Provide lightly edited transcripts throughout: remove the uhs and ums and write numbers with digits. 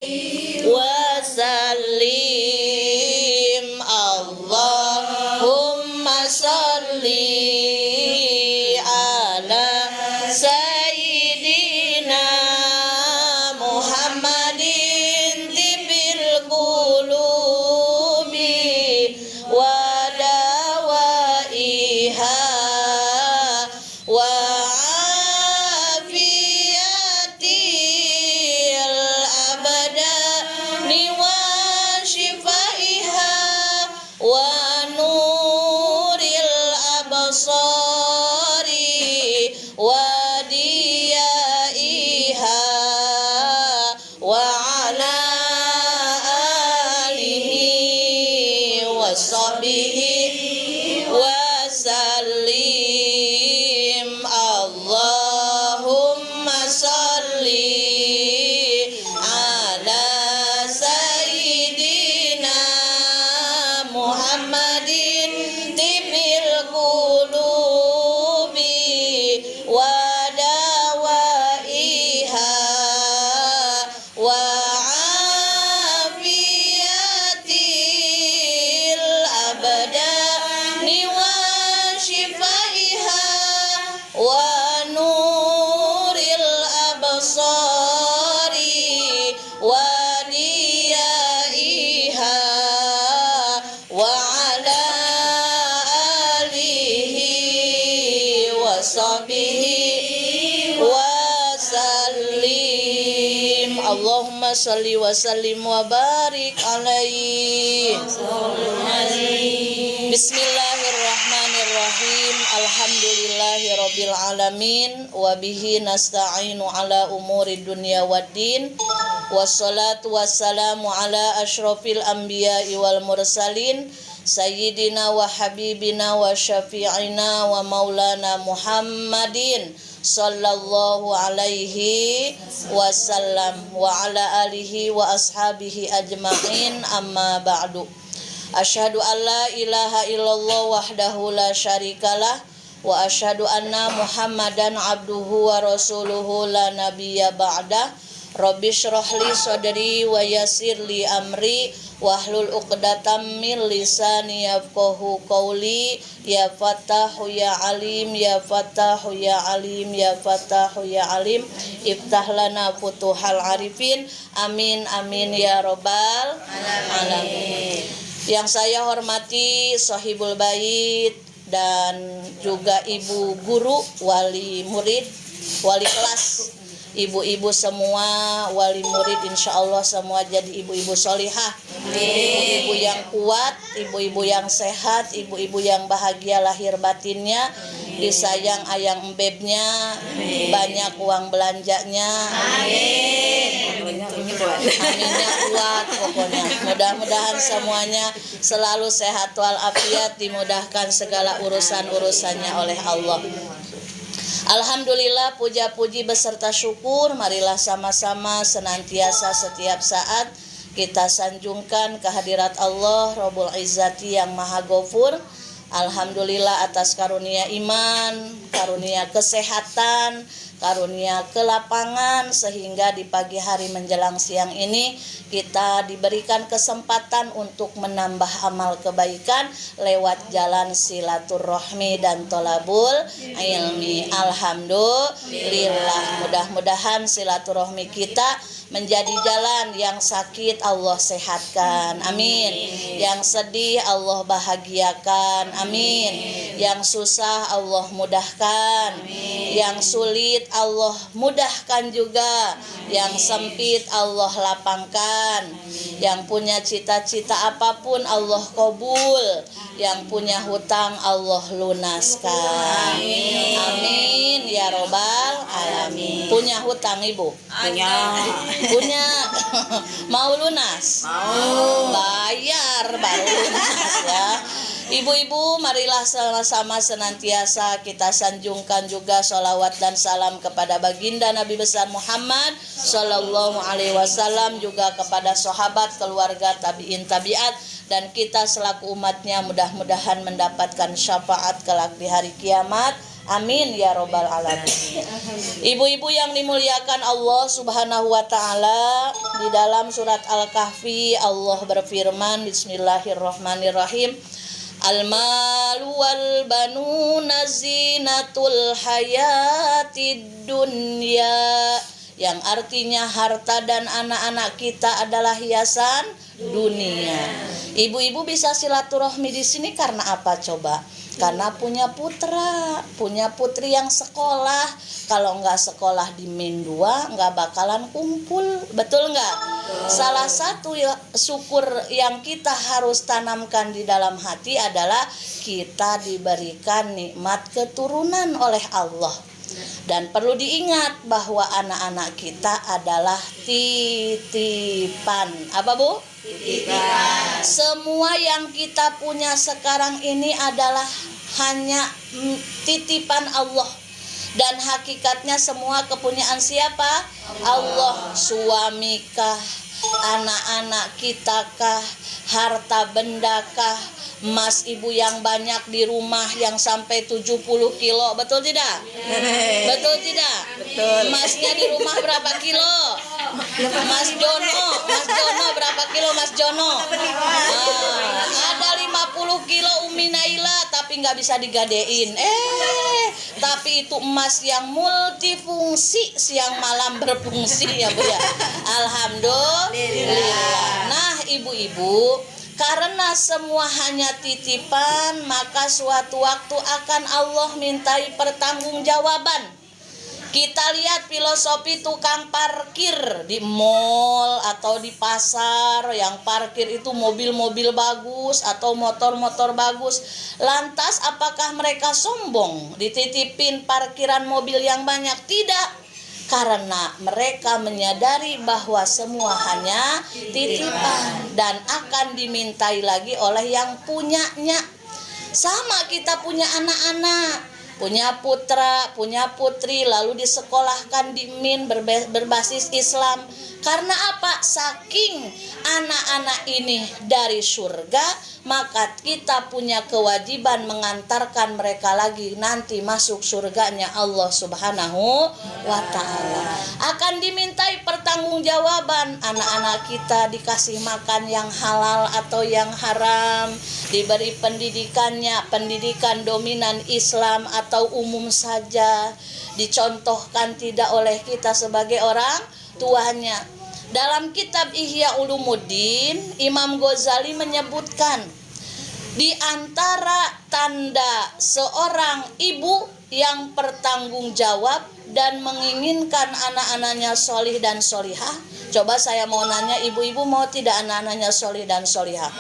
wa sallim. Allahumma salli ala sayyidina Muhammadin tibil qulubi wa dawaiha wa afiyatil abadani wa shifaiha wa nuril absari wa diyaiha wa ala alihi wa sahbihi wa sallim. Allahumma salli ala sayyidina Muhammadin tibil qulubi wa dawaiha wa afiyatil abadani wa shifaiha wa nuril absari wa diyaiha wa ala alihi wa sahbihi wa sallim. Allahumma salli wa sallim wa barik alaihi. Bismillahirrahmanirrahim. Alhamdulillahirabbil alamin wa bihi nasta'inu ala umuri dunya waddin. Wassalatu wassalamu ala asyrafil anbiya'i wal mursalin sayyidina wa habibina wa syafi'ina wa maulana Muhammadin sallallahu alaihi wasallam wa ala alihi wa ashabihi ajma'in, amma ba'du. Asyhadu an la ilaha illallah wahdahu la syarikalah wa asyhadu anna Muhammadan abduhu wa rasuluhu la nabiyya ba'dah. Rabbi shrah li sadri wa yassir li amri wahlul 'uqdatam min lisani yafqahu qawli. Ya Fattahu ya Alim, ya Fattahu ya Alim, ya Fattahu ya Alim, iftah lana futuhal arifin. Amin amin ya rabbal alamin. Yang saya hormati Sahibul Bait dan juga ibu guru, wali murid, wali kelas, ibu-ibu semua, wali murid, insya Allah semua jadi ibu-ibu solihah, ibu-ibu yang kuat, ibu-ibu yang sehat, ibu-ibu yang bahagia lahir batinnya, disayang ayang embebnya, banyak uang belanjanya, aminnya kuat pokoknya. Mudah-mudahan semuanya selalu sehat walafiat, dimudahkan segala urusan-urusannya oleh Allah. Alhamdulillah, puja-puji beserta syukur marilah sama-sama senantiasa setiap saat kita sanjungkan kehadirat Allah Rabbul Izzati yang Maha Ghafur. Alhamdulillah atas karunia iman, karunia kesehatan, karunia kelapangan, sehingga di pagi hari menjelang siang ini kita diberikan kesempatan untuk menambah amal kebaikan lewat jalan silaturahmi dan tolabul ilmi. Alhamdulillah, mudah-mudahan silaturahmi kita menjadi jalan yang sakit Allah sehatkan, amin. Yang sedih Allah bahagiakan, amin. Yang susah Allah mudahkan, yang sulit Allah mudahkan juga, yang sempit Allah lapangkan, yang punya cita-cita apapun Allah kabul, yang punya hutang Allah lunaskan, amin ya robbal alamin. Punya hutang ibu? Punya. Mau lunas? Mau. Bayar baru lunas ya. Ibu-ibu, marilah sama-sama senantiasa kita sanjungkan juga sholawat dan salam kepada baginda Nabi besar Muhammad Sallallahu Alaihi Wasallam, juga kepada sahabat, keluarga, tabi'in, tabi'at, dan kita selaku umatnya mudah-mudahan mendapatkan syafaat kelak di hari kiamat. Amin ya robbal alamin. Ibu-ibu yang dimuliakan Allah Subhanahu wa taala, di dalam surat Al-Kahfi Allah berfirman, bismillahirrahmanirrahim. Al-malu wal banuna zinatul hayatid dunya, yang artinya harta dan anak-anak kita adalah hiasan dunia. Ibu-ibu bisa silaturahmi di sini karena apa coba? Karena punya putra, punya putri yang sekolah. Kalau nggak sekolah di Min 2 nggak bakalan kumpul, betul nggak? Salah satu syukur yang kita harus tanamkan di dalam hati adalah kita diberikan nikmat keturunan oleh Allah. Dan perlu diingat bahwa anak-anak kita adalah titipan. Apa Bu? Titipan. Semua yang kita punya sekarang ini adalah hanya titipan Allah. Dan hakikatnya semua kepunyaan siapa? Allah. Suamikah, anak-anak kitakah, harta bendakah, emas ibu yang banyak di rumah yang sampai 70 kilo, betul tidak? Betul tidak? Betul. Emasnya di rumah berapa kilo? Mas Jono berapa kilo Mas Jono? Ada 50 kilo Umi Naila tapi nggak bisa digadein. Tapi itu emas yang multifungsi, siang malam berfungsi ya Bu ya. Alhamdulillah. Nah ibu-ibu, karena semua hanya titipan, maka suatu waktu akan Allah mintai pertanggungjawaban. Kita lihat filosofi tukang parkir di mall atau di pasar, yang parkir itu mobil-mobil bagus atau motor-motor bagus. Lantas apakah mereka sombong dititipin parkiran mobil yang banyak? Tidak. Karena mereka menyadari bahwa semua hanya titipan dan akan dimintai lagi oleh yang punyanya. Sama kita punya anak-anak, punya putra, punya putri, lalu disekolahkan di Min berbasis Islam. Karena apa? Saking anak-anak ini dari surga, maka kita punya kewajiban mengantarkan mereka lagi nanti masuk surganya Allah Subhanahu wa ta'ala. Akan dimintai pertanggungjawaban. Anak-anak kita dikasih makan yang halal atau yang haram, diberi pendidikannya, pendidikan dominan Islam atau umum saja, dicontohkan tidak oleh kita sebagai orang tuanya. Dalam kitab Ihya Ulumuddin, Imam Ghazali menyebutkan di antara tanda seorang ibu yang bertanggung jawab dan menginginkan anak-anaknya solih dan solihah. Coba saya mau nanya, ibu-ibu mau tidak anak-anaknya solih dan solihah?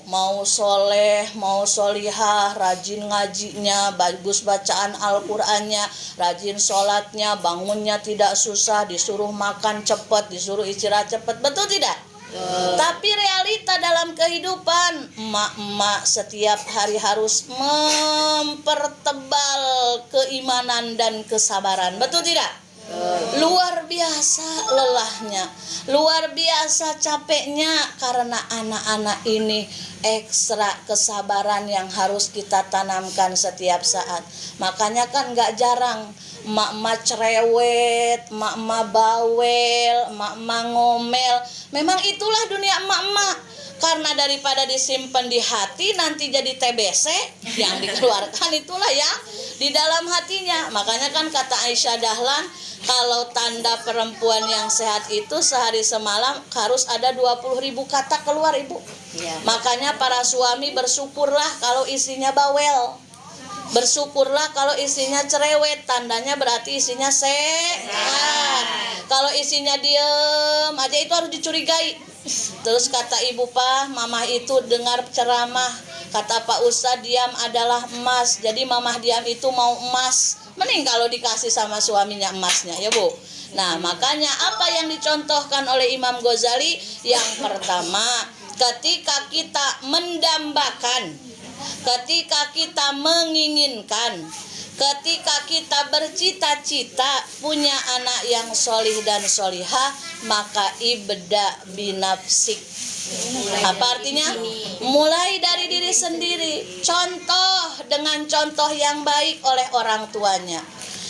Mau soleh, mau solihah, rajin ngajinya, bagus bacaan Al-Qur'annya, rajin sholatnya, bangunnya tidak susah, disuruh makan cepat, disuruh istirahat cepat, betul tidak? Tapi realita dalam kehidupan, emak-emak setiap hari harus mempertebal keimanan dan kesabaran, betul tidak? Luar biasa lelahnya, luar biasa capeknya, karena anak-anak ini ekstra kesabaran yang harus kita tanamkan setiap saat. Makanya kan gak jarang emak-emak cerewet, emak-emak bawel, emak-emak ngomel. Memang itulah dunia emak-emak. Karena daripada disimpan di hati nanti jadi TBC, yang dikeluarkan itulah ya di dalam hatinya. Makanya kan kata Aisyah Dahlan, kalau tanda perempuan yang sehat itu sehari semalam harus ada 20.000 kata keluar ibu. Ya. Makanya para suami bersyukurlah kalau isinya bawel. Bersyukurlah kalau isinya cerewet, tandanya berarti isinya sehat. Kalau isinya diem aja itu harus dicurigai. Terus kata ibu Pak, mamah itu dengar ceramah, kata Pak Ustadz, diam adalah emas. Jadi mamah diam itu mau emas. Mending kalau dikasih sama suaminya emasnya ya Bu. Nah makanya apa yang dicontohkan oleh Imam Ghazali? Yang pertama, ketika kita mendambakan, ketika kita menginginkan, Ketika kita bercita-cita punya anak yang solih dan solihah, maka ibda binafsik. Apa artinya? Mulai dari diri sendiri. Contoh dengan contoh yang baik oleh orang tuanya.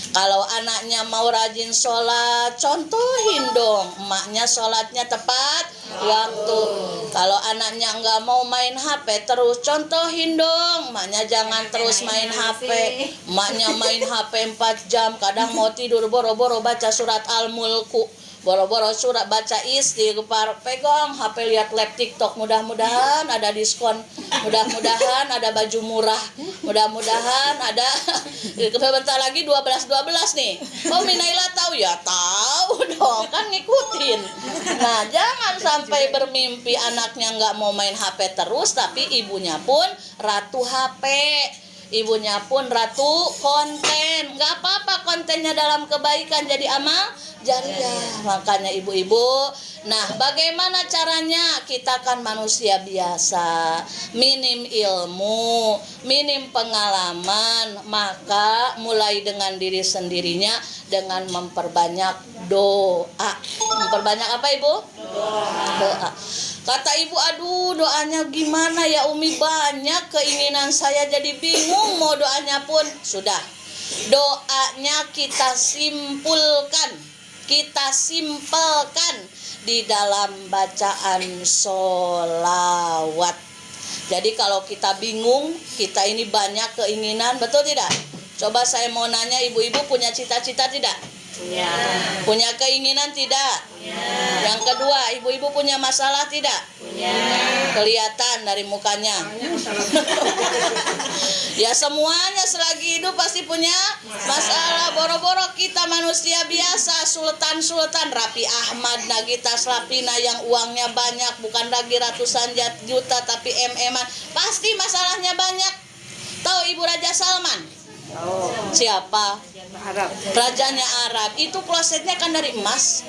Kalau anaknya mau rajin sholat, contohin dong, emaknya sholatnya tepat waktu. Kalau anaknya nggak mau main HP terus, contohin dong, emaknya jangan terus main HP. Emaknya main HP 4 jam, kadang mau tidur boro-boro baca surat Al-Mulku, boro-boro surat baca istighfar, pegang HP lihat live TikTok, mudah-mudahan ada diskon, mudah-mudahan ada baju murah, mudah-mudahan ada bentar lagi 12 nih. Oh Minaila tahu ya? Tahu dong, kan ngikutin. Nah, jangan sampai bermimpi anaknya nggak mau main HP terus, tapi ibunya pun ratu HP. Ibunya pun ratu konten. Gak apa-apa kontennya dalam kebaikan jadi amal jariah. Makanya ibu-ibu, nah bagaimana caranya? Kita kan manusia biasa, minim ilmu, minim pengalaman. Maka mulai dengan diri sendirinya dengan memperbanyak doa. Memperbanyak apa ibu? Doa. Kata ibu, aduh doanya gimana ya Umi, banyak keinginan saya jadi bingung mau doanya pun. Sudah, doanya kita simpulkan, kita simpelkan di dalam bacaan sholawat. Jadi kalau kita bingung, kita ini banyak keinginan, betul tidak? Coba saya mau nanya, ibu-ibu punya cita-cita tidak? Punya. Punya keinginan tidak? Punya. Yang kedua, ibu-ibu punya masalah tidak? Punya. Kelihatan dari mukanya. Ya semuanya selagi hidup pasti punya masalah. Boro-boro kita manusia biasa, sultan-sultan, Raffi Ahmad, Nagita Slavina yang uangnya banyak, bukan lagi ratusan juta tapi MM-an, pasti masalahnya banyak. Tahu Ibu Raja Salman? Oh. Siapa? Arab. Rajanya Arab. Itu klosetnya kan dari emas.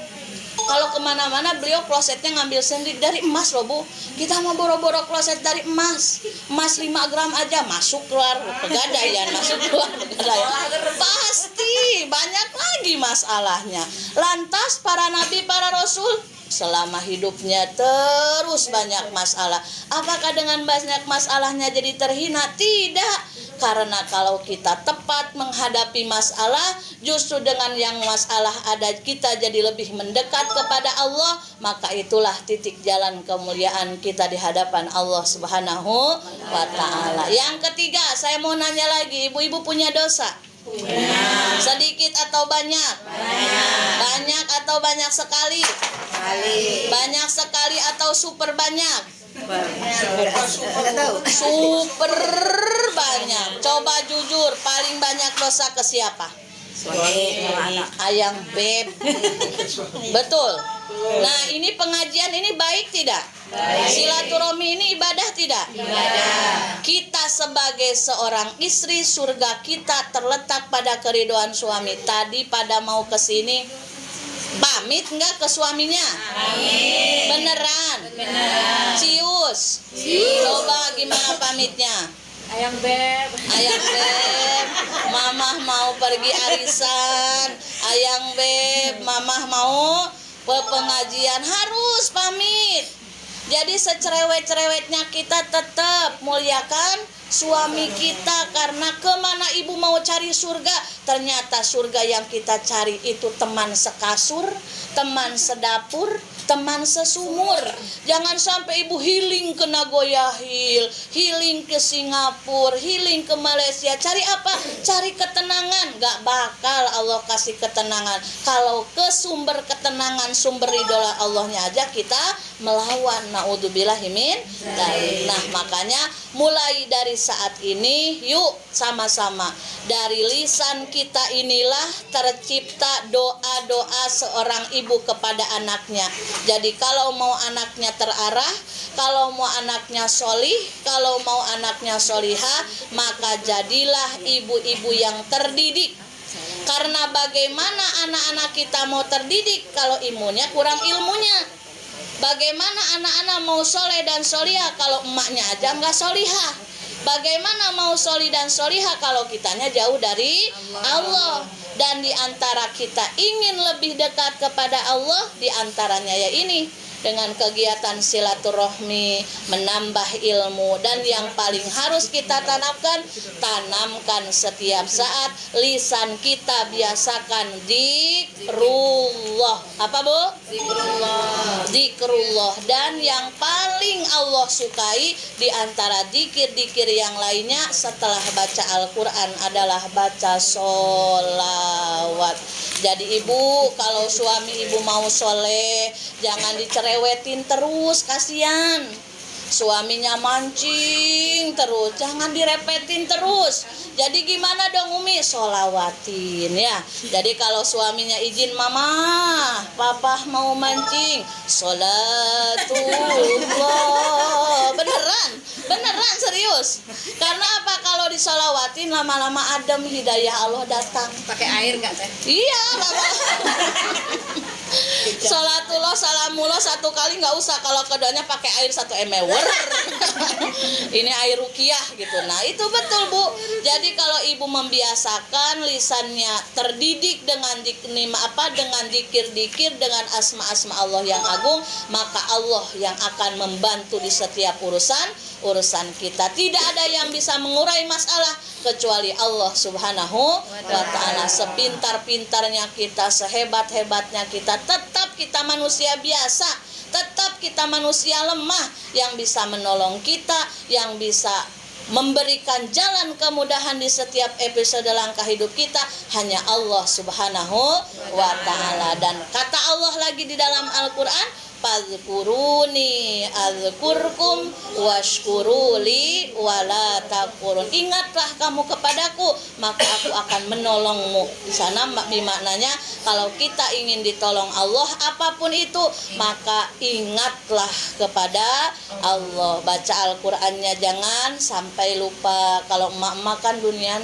Kalau kemana-mana beliau klosetnya ngambil sendiri dari emas loh Bu. Kita mau boro-boro kloset dari emas. Emas 5 gram aja masuk keluar pegadaian, masuk keluar pegadaian. Pasti banyak lagi masalahnya. Lantas para nabi, para rasul selama hidupnya terus banyak masalah. Apakah dengan banyak masalahnya jadi terhina? Tidak. Karena kalau kita tepat menghadapi masalah, justru dengan yang masalah ada kita jadi lebih mendekat kepada Allah, maka itulah titik jalan kemuliaan kita di hadapan Allah Subhanahu wa Ta'ala. Yang ketiga, saya mau nanya lagi, ibu-ibu punya dosa? Punya. Sedikit atau banyak? Banyak. Banyak atau banyak sekali? Banyak sekali atau super banyak? Super banyak. Coba jujur, paling banyak dosa ke siapa? Suami sama anak. Ayang beb. Betul. Nah, ini pengajian ini baik tidak? Baik. Silaturahmi ini ibadah tidak? Ibadah. Kita sebagai seorang istri, surga kita terletak pada keridhaan suami. Tadi pada mau ke sini, pamit enggak ke suaminya? Amin. Beneran? Beneran. Cius. Coba gimana pamitnya? Ayang beb. Ayang beb, mamah mau pergi arisan. Ayang beb, mamah mau ke pengajian. Harus pamit. Jadi secerewet-cerewetnya kita tetap muliakan suami kita. Karena kemana ibu mau cari surga, ternyata surga yang kita cari itu teman sekasur, teman sedapur, teman sesumur. Jangan sampai ibu healing ke Nagoya Hill, healing ke Singapura, healing ke Malaysia. Cari apa? Cari ketenangan. Gak bakal Allah kasih ketenangan kalau ke sumber ketenangan, sumber idola Allahnya aja kita melawan. Naudzubillahi min dzalik. Nah, makanya mulai dari saat ini yuk sama-sama dari lisan kita inilah tercipta doa-doa seorang ibu kepada anaknya. Jadi kalau mau anaknya terarah, kalau mau anaknya solih, kalau mau anaknya solihah, maka jadilah ibu-ibu yang terdidik. Karena bagaimana anak-anak kita mau terdidik kalau ibunya kurang ilmunya? Bagaimana anak-anak mau soleh dan solihah kalau emaknya aja nggak solihah? Bagaimana mau soli dan soliha kalau kitanya jauh dari Allah? Dan di antara kita ingin lebih dekat kepada Allah, di antaranya ya ini, dengan kegiatan silaturahmi, menambah ilmu, dan yang paling harus kita tanamkan setiap saat, lisan kita biasakan zikrullah. Apa Bu? Zikrullah. Dan yang paling Allah sukai di antara zikir-zikir yang lainnya setelah baca Al-Quran adalah baca sholawat. Jadi ibu, kalau suami ibu mau soleh, jangan dicerewetin terus, kasihan. Suaminya mancing terus, jangan direpetin terus. Jadi gimana dong Umi? Sholawatin ya. Jadi kalau suaminya izin, mama, papa mau mancing, sholatullah. Beneran serius. Karena apa? Kalau disolawatin lama-lama adem, hidayah Allah datang. Pakai air nggak teh? Iya, sholatullah, salamullah satu kali nggak usah. Kalau keduanya pakai air 1 ml. Ini air ruqyah gitu. Nah itu betul Bu. Jadi kalau ibu membiasakan lisannya terdidik dengan dengan dikir-dikir, dengan asma-asma Allah yang agung, maka Allah yang akan membantu di setiap urusan kita. Tidak ada yang bisa mengurai masalah kecuali Allah Subhanahu wa ta'ala. Sepintar-pintarnya kita, sehebat-hebatnya kita, tetap kita manusia biasa, tetap kita manusia lemah. Yang bisa menolong kita, yang bisa memberikan jalan kemudahan di setiap episode langkah hidup kita, hanya Allah Subhanahu wa ta'ala. Dan kata Allah lagi di dalam Al-Quran, fadhkuruni adzkurkum washkuruli wala takfurun. Ingatlah kamu kepadaku, maka aku akan menolongmu. Di sana maknanya kalau kita ingin ditolong Allah apapun itu, maka ingatlah kepada Allah. Baca Al-Qur'annya jangan sampai lupa. Kalau emak-emak kan dunia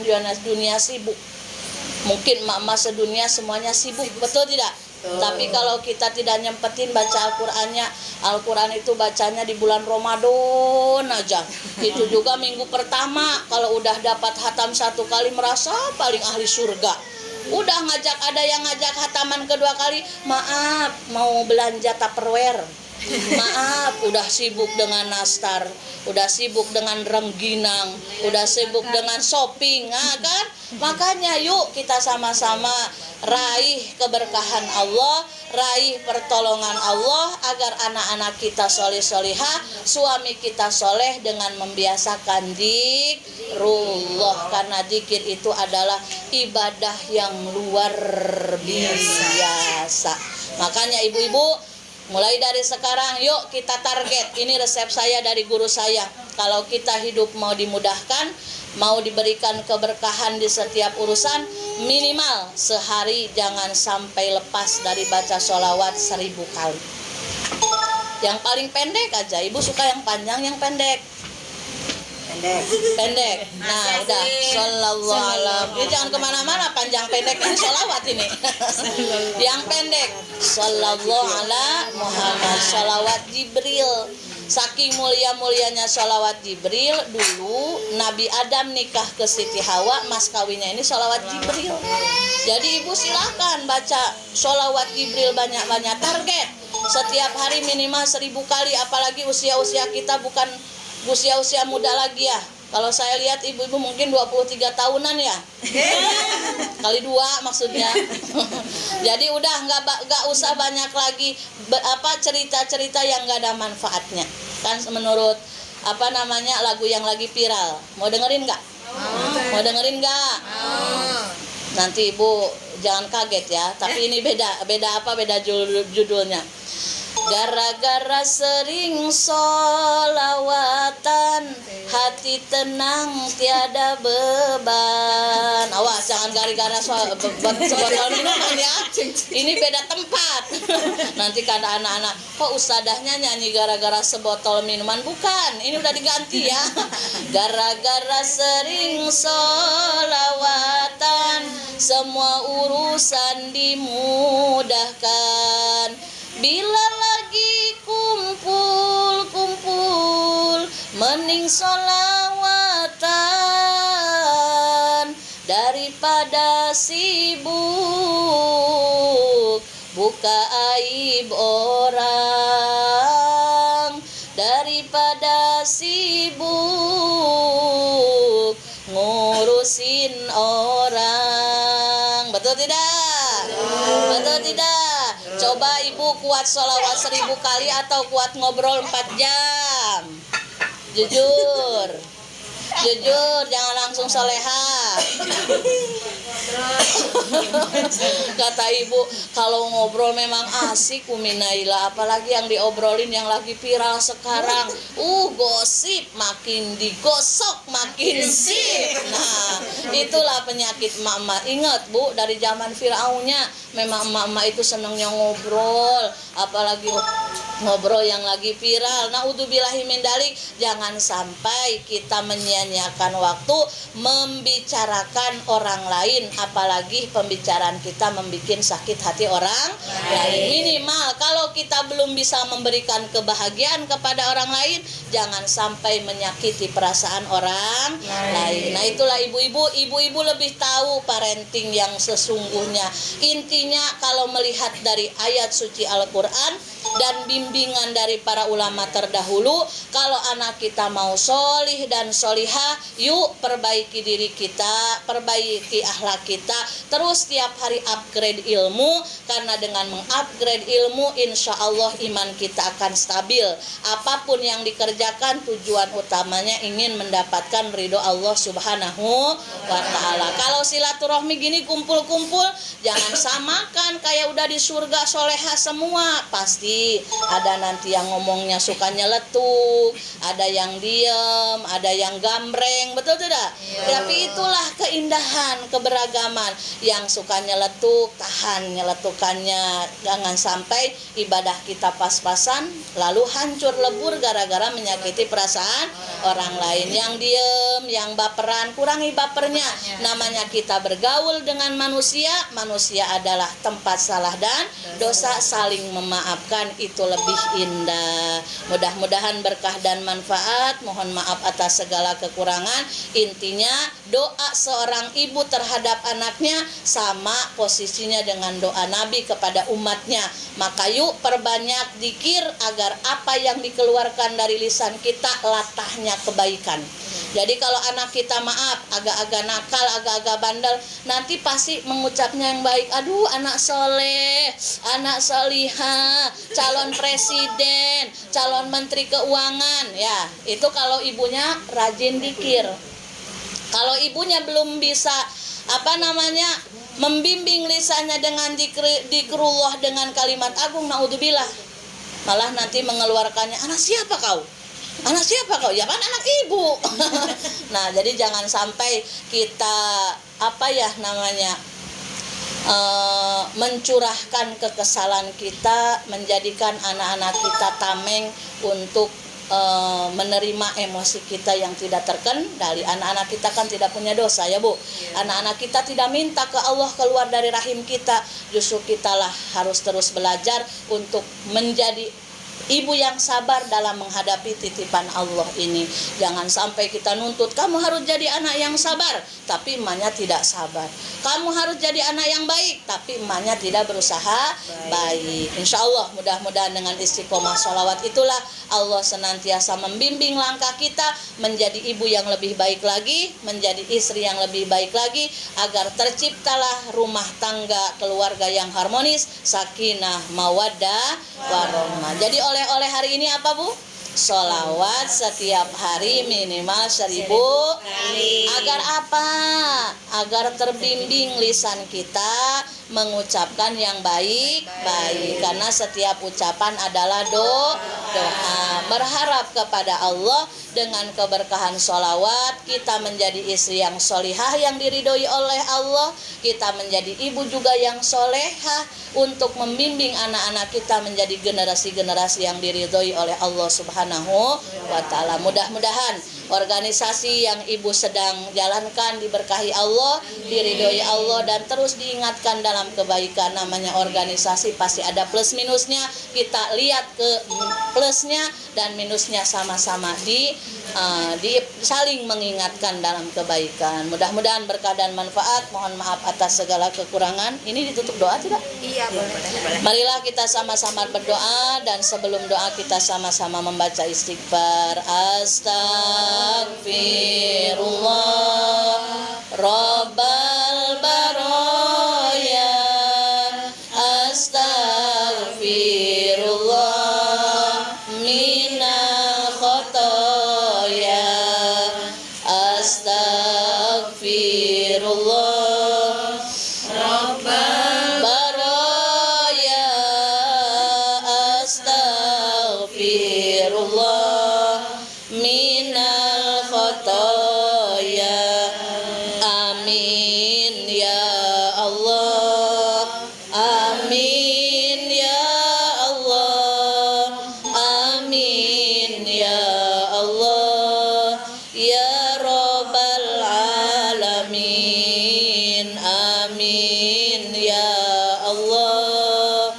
sibuk. Mungkin emak-emak sedunia semuanya sibuk, betul tidak? Tapi kalau kita tidak nyempetin baca Al-Qur'annya, Al-Qur'an itu bacanya di bulan Ramadan aja. Itu juga minggu pertama, kalau udah dapat hatam 1 kali merasa paling ahli surga. Udah ada yang ngajak hataman kedua kali, maaf mau belanja Tupperware. Maaf, udah sibuk dengan nastar, udah sibuk dengan rengginang, udah sibuk dengan shopping, kan? Makanya yuk kita sama-sama raih keberkahan Allah, raih pertolongan Allah, agar anak-anak kita soleh-solihah, suami kita soleh dengan membiasakan zikrullah. Karena zikir itu adalah ibadah yang luar biasa. Makanya ibu-ibu, mulai dari sekarang yuk kita target. Ini resep saya dari guru saya. Kalau kita hidup mau dimudahkan, mau diberikan keberkahan di setiap urusan, minimal sehari jangan sampai lepas dari baca sholawat 1000 kali. Yang paling pendek aja, ibu suka yang panjang, yang pendek. Pendek. Nah udah, sallallahu alaihi. Ini jangan kemana-mana, panjang pendek ini sholawat ini. Yang pendek, sallallahu ala Muhammad. Sholawat Jibril. Saking mulia-mulianya sholawat Jibril, dulu Nabi Adam nikah ke Siti Hawa, mas kawinnya ini sholawat Jibril. Jadi ibu silakan baca sholawat Jibril banyak-banyak, target setiap hari minimal 1000 kali. Apalagi usia-usia kita bukan usia muda lagi ya. Kalau saya lihat ibu-ibu mungkin 23 tahunan ya. Kali 2 maksudnya. Jadi udah nggak usah banyak lagi cerita-cerita yang nggak ada manfaatnya. Kan menurut lagu yang lagi viral. Mau dengerin nggak? Mau dengerin nggak? Nanti ibu jangan kaget ya. Tapi ini beda judulnya. Gara-gara sering sholawatan, hati tenang tiada beban. Awas jangan gara-gara sebotol minuman ya. Ini beda tempat. Nanti kata anak-anak, kok ustadahnya nyanyi gara-gara sebotol minuman? Bukan, ini udah diganti ya. Gara-gara sering sholawatan, semua urusan dimudahkan. Bila lagi kumpul, mending sholawatan sibuk, buka aib orang, daripada sibuk ngurusin orang. Betul tidak? Betul tidak? Coba ibu kuat sholawat 1000 kali atau kuat ngobrol 4 jam? Jujur, jujur, jangan langsung soleha. Kata ibu, kalau ngobrol memang asik Uminaila, apalagi yang diobrolin yang lagi viral sekarang. Gosip, makin digosok makin sip. Nah, itulah penyakit emak-emak. Ingat Bu, dari zaman Fir'aunnya memang emak-emak itu senangnya ngobrol, apalagi ngobrol yang lagi viral. Naudzubillahi min dzalik. Jangan sampai kita menyia-nyiakan waktu membicarakan orang lain, apalagi pembicaraan kita membuat sakit hati orang lain. Minimal kalau kita belum bisa memberikan kebahagiaan kepada orang lain, jangan sampai menyakiti perasaan orang lain. Nah, itulah ibu-ibu lebih tahu parenting yang sesungguhnya. Intinya kalau melihat dari ayat suci Al-Qur'an dan bimbingan dari para ulama terdahulu, kalau anak kita mau solih dan solihah, yuk perbaiki diri kita, perbaiki akhlak kita, terus tiap hari upgrade ilmu, karena dengan mengupgrade ilmu insya Allah iman kita akan stabil. Apapun yang dikerjakan tujuan utamanya ingin mendapatkan ridho Allah Subhanahu wa ta'ala. Kalau silaturahmi gini kumpul-kumpul, jangan samakan kayak udah di surga soleha semua. Pasti ada nanti yang ngomongnya suka nyeletuk, ada yang diem, ada yang gambreng, betul tidak? Tapi itulah keindahan keberagaman. Yang suka nyeletuk, tahan nyeletukannya. Jangan sampai ibadah kita pas-pasan lalu hancur lebur gara-gara menyakiti perasaan orang lain. Yang diem, yang baperan, kurangi bapernya. Namanya kita bergaul dengan manusia, manusia adalah tempat salah dan dosa, saling memaafkan itu lebih indah. Mudah-mudahan berkah dan manfaat. Mohon maaf atas segala kekurangan. Intinya doa seorang ibu terhadap anaknya sama posisinya dengan doa Nabi kepada umatnya. Maka yuk perbanyak zikir agar apa yang dikeluarkan dari lisan kita latahnya kebaikan. Jadi kalau anak kita maaf agak-agak nakal, agak-agak bandel, nanti pasti mengucapnya yang baik. Aduh, anak soleh, anak solihah, calon presiden, calon menteri keuangan. Ya, itu kalau ibunya rajin zikir. Kalau ibunya belum bisa membimbing lisannya dengan zikrullah dengan kalimat agung, naudzubillah, malah nanti mengeluarkannya, anak siapa kau? Anak siapa kau? Ya kan anak ibu. Nah, jadi jangan sampai kita mencurahkan kekesalan kita, menjadikan anak-anak kita tameng untuk menerima emosi kita yang tidak terkendali. Anak-anak kita kan tidak punya dosa ya Bu. Anak-anak kita tidak minta ke Allah keluar dari rahim kita. Justru kitalah harus terus belajar untuk menjadi ibu yang sabar dalam menghadapi titipan Allah ini. Jangan sampai kita nuntut, kamu harus jadi anak yang sabar, tapi emaknya tidak sabar. Kamu harus jadi anak yang baik, tapi emaknya tidak berusaha baik. Insya Allah mudah-mudahan dengan istiqomah sholawat itulah Allah senantiasa membimbing langkah kita menjadi ibu yang lebih baik lagi, menjadi istri yang lebih baik lagi, agar terciptalah rumah tangga keluarga yang harmonis, sakinah, mawaddah, warahmah. Jadi oleh hari ini apa Bu? Sholawat setiap hari minimal 1000 kali. Agar apa? Agar terbimbing lisan kita mengucapkan yang baik-baik. Karena setiap ucapan adalah doa. Berharap kepada Allah dengan keberkahan sholawat kita menjadi istri yang solihah yang diridhoi oleh Allah. Kita menjadi ibu juga yang solehah untuk membimbing anak-anak kita menjadi generasi-generasi yang diridhoi oleh Allah Subhanahu wa ta'ala. Mudah-mudahan organisasi yang ibu sedang jalankan diberkahi Allah, diridhoi Allah, dan terus diingatkan dalam kebaikan. Namanya organisasi pasti ada plus minusnya. Kita lihat ke plusnya dan minusnya sama-sama di saling mengingatkan dalam kebaikan. Mudah-mudahan berkah dan manfaat. Mohon maaf atas segala kekurangan. Ini ditutup doa tidak? Iya, boleh. Marilah kita sama-sama berdoa, dan sebelum doa kita sama-sama membaca istighfar. Astagfirullah Rabbal baraya, Astagfirullah minal khotoya, Astagfirullah Rabbal baraya, Astagfirullah minal khotoya. Amin ya Allah, amin ya Allah, amin ya Allah, ya Rabbal alamin, amin ya Allah,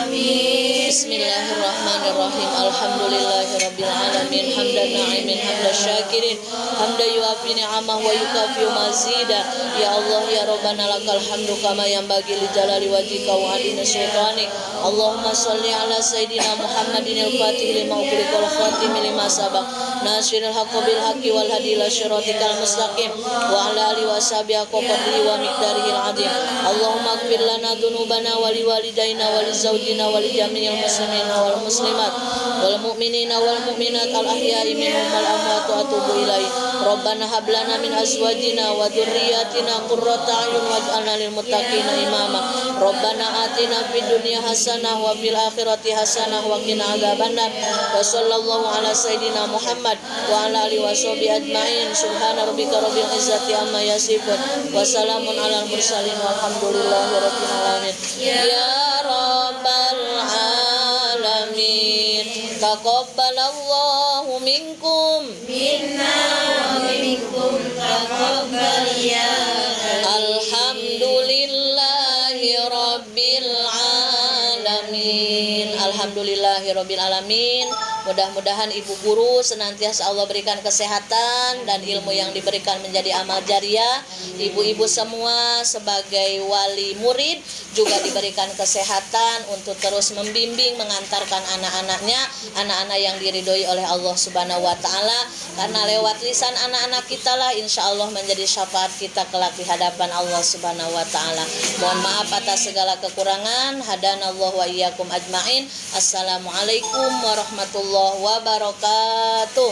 amin. Bismillahirrahmanirrahim. Alhamdulillahirabbil alamin, hamdan na'imin, hamdan syakirin, hamdan yuafi ni'amah wa yukafiu mazida. Ya Allah ya Rabbana lakal hamdu kama yanbaghi li jalali wajhika wa adina sultanik. Allahumma shalli ala sayidina Muhammadin al-fatih lima ughliqa wal khatim lima sabaq, nasiril haqqi bil haqqi wal hadi ila siratikal mustaqim, wa ala alihi wa sahbihi qadri wa miqdarihi al-azim. Allahumma ighfir lana dzunubana wa liwalidayna wa lizaujina wa lijami'il muslimina wal muslimat wal mu'minina wal mu'minat al ahya'i minhum wal amwat wa atubu ilaih. Rabbana hab lana min azwajina wa dzurriyyatina qurrata a'yun waj'alna lil muttaqina imama. Rabbana atina fid dunya hasanah wa fil akhirati hasanah wa qina adzabannar. Wa sallallahu ala sayidina Muhammad wa ala alihi washabihi ajmain. Subhana rabbika rabbil izzati amma yasifun wa salamun alal mursalin walhamdulillahi rabbil alamin. Ya Rabbal alamin, taqabbalallahu minkum Minna wa minkum taqabbal ya alhamdulillahi rabbil alamin. Alhamdulillahi rabbil alamin. Mudah-mudahan ibu guru senantiasa Allah berikan kesehatan dan ilmu yang diberikan menjadi amal jariah. Ibu-ibu semua sebagai wali murid juga diberikan kesehatan untuk terus membimbing, mengantarkan anak-anaknya, anak-anak yang diridhoi oleh Allah Subhanahu wa taala, karena lewat lisan anak-anak kita lah insya Allah menjadi syafaat kita kelak di hadapan Allah Subhanahu wa taala. Mohon maaf atas segala kekurangan. Hadanallahu wa iyyakum ajmain. Assalamualaikum warahmatullahi wabarakatuh.